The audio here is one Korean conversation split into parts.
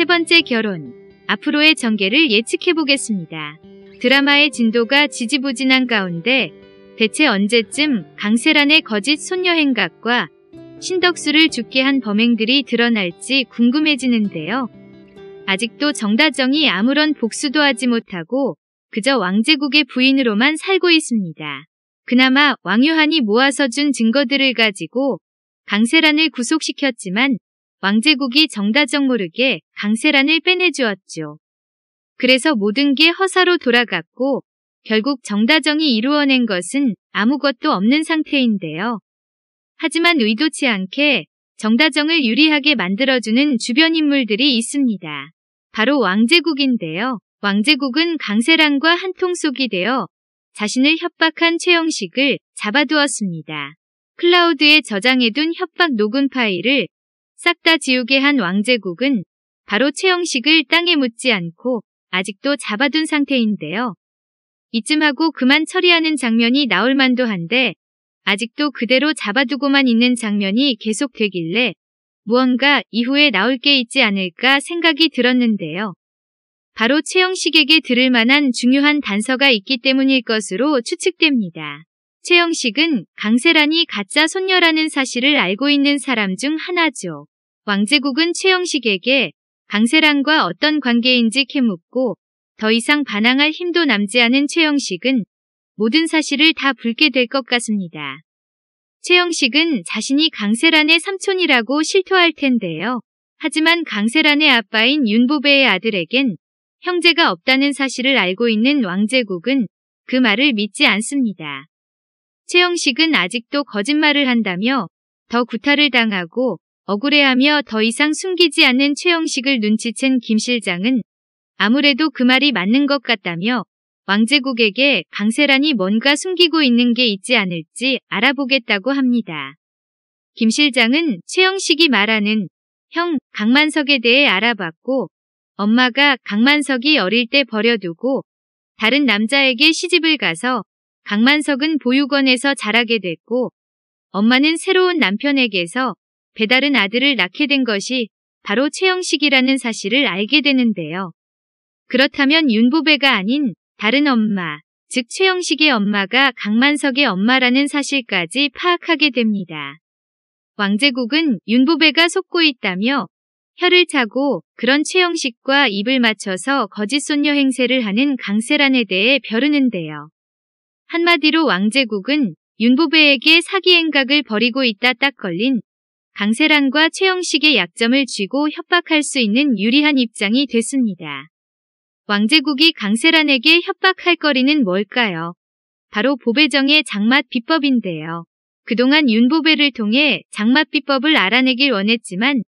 세 번째 결혼. 앞으로의 전개를 예측해보겠습니다. 드라마의 진도가 지지부진한 가운데 대체 언제쯤 강세란의 거짓 손녀 행각과 신덕수를 죽게 한 범행들이 드러날지 궁금해지는데요. 아직도 정다정이 아무런 복수도 하지 못하고 그저 왕제국의 부인으로만 살고 있습니다. 그나마 왕유한이 모아서 준 증거들을 가지고 강세란을 구속시켰지만 왕제국이 정다정 모르게 강세란을 빼내주었죠. 그래서 모든 게 허사로 돌아갔고 결국 정다정이 이루어낸 것은 아무것도 없는 상태인데요. 하지만 의도치 않게 정다정을 유리하게 만들어주는 주변 인물들이 있습니다. 바로 왕제국인데요. 왕제국은 강세란과 한통속이 되어 자신을 협박한 최영식을 잡아두었습니다. 클라우드에 저장해둔 협박 녹음 파일을 싹 다 지우게 한 왕제국은 바로 최영식을 땅에 묻지 않고 아직도 잡아둔 상태인데요. 이쯤 하고 그만 처리하는 장면이 나올 만도 한데 아직도 그대로 잡아두고만 있는 장면이 계속되길래 무언가 이후에 나올 게 있지 않을까 생각이 들었는데요. 바로 최영식에게 들을 만한 중요한 단서가 있기 때문일 것으로 추측됩니다. 최영식은 강세란이 가짜 손녀라는 사실을 알고 있는 사람 중 하나죠. 왕제국은 최영식에게 강세란과 어떤 관계인지 캐묻고 더 이상 반항할 힘도 남지 않은 최영식은 모든 사실을 다 붉게 될 것 같습니다. 최영식은 자신이 강세란의 삼촌이라고 실토할 텐데요. 하지만 강세란의 아빠인 윤보배의 아들에겐 형제가 없다는 사실을 알고 있는 왕제국은 그 말을 믿지 않습니다. 최영식은 아직도 거짓말을 한다며 더 구타를 당하고 억울해하며 더 이상 숨기지 않는 최영식을 눈치챈 김 실장은 아무래도 그 말이 맞는 것 같다며 왕제국에게 강세란이 뭔가 숨기고 있는 게 있지 않을지 알아보겠다고 합니다. 김 실장은 최영식이 말하는 형 강만석에 대해 알아봤고 엄마가 강만석이 어릴 때 버려두고 다른 남자에게 시집을 가서 강만석은 보육원에서 자라게 됐고 엄마는 새로운 남편에게서 배다른 아들을 낳게 된 것이 바로 최영식이라는 사실을 알게 되는데요. 그렇다면 윤보배가 아닌 다른 엄마, 즉 최영식의 엄마가 강만석의 엄마라는 사실까지 파악하게 됩니다. 왕제국은 윤보배가 속고 있다며 혀를 차고 그런 최영식과 입을 맞춰서 거짓 손녀 행세를 하는 강세란에 대해 벼르는데요. 한마디로 왕제국은 윤보배에게 사기 행각을 벌이고 있다 딱 걸린 강세란과 최영식의 약점을 쥐고 협박할 수 있는 유리한 입장이 됐습니다. 왕제국이 강세란에게 협박할 거리는 뭘까요? 바로 보배정의 장맛 비법인데요. 그동안 윤보배를 통해 장맛 비법을 알아내길 원했지만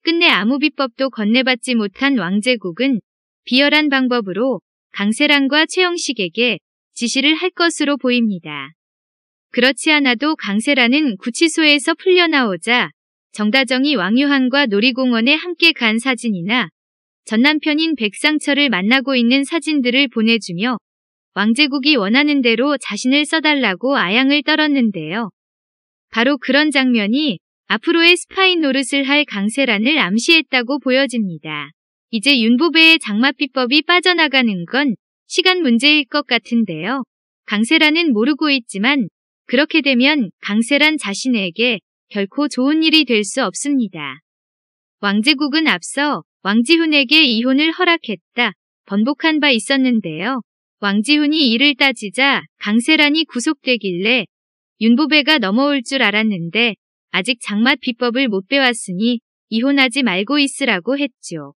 끝내 아무 비법도 건네받지 못한 왕제국은 비열한 방법으로 강세란과 최영식에게 지시를 할 것으로 보입니다. 그렇지 않아도 강세란은 구치소에서 풀려나오자 정다정이 왕유한과 놀이공원에 함께 간 사진이나 전 남편인 백상철을 만나고 있는 사진들을 보내주며 왕제국이 원하는 대로 자신을 써달라고 아양을 떨었는데요. 바로 그런 장면이 앞으로의 스파이 노릇을 할 강세란을 암시했다고 보여집니다. 이제 윤보배의 장맛 비법이 빠져나가는 건 시간 문제일 것 같은데요. 강세란은 모르고 있지만 그렇게 되면 강세란 자신에게 결코 좋은 일이 될 수 없습니다. 왕제국은 앞서 왕지훈에게 이혼을 허락했다 번복한 바 있었는데요. 왕지훈이 이를 따지자 강세란이 구속되길래 윤보배가 넘어올 줄 알았는데 아직 장맛 비법을 못 배웠으니 이혼하지 말고 있으라고 했죠.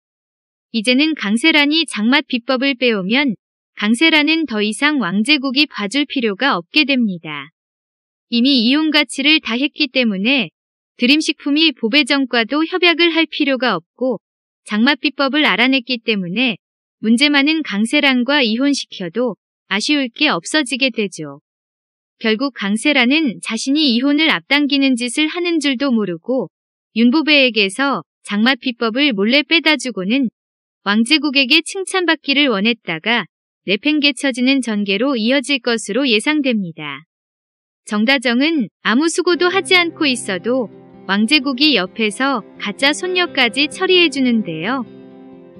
이제는 강세란이 장맛 비법을 빼오면 강세란은 더 이상 왕제국이 봐줄 필요가 없게 됩니다. 이미 이혼 가치를 다 했기 때문에 드림식품이 보배정과도 협약을 할 필요가 없고 장맛 비법을 알아냈기 때문에 문제 많은 강세란과 이혼시켜도 아쉬울 게 없어지게 되죠. 결국 강세란은 자신이 이혼을 앞당기는 짓을 하는 줄도 모르고 윤보배에게서 장맛 비법을 몰래 빼다주고는 왕제국에게 칭찬받기를 원했다가 내팽개쳐지는 전개로 이어질 것으로 예상됩니다. 정다정은 아무 수고도 하지 않고 있어도 왕제국이 옆에서 가짜 손녀까지 처리해주는데요.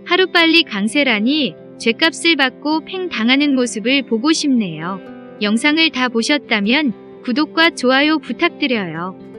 하루빨리 강세란이 죗값을 받고 팽 당하는 모습을 보고 싶네요. 영상을 다 보셨다면 구독과 좋아요 부탁드려요.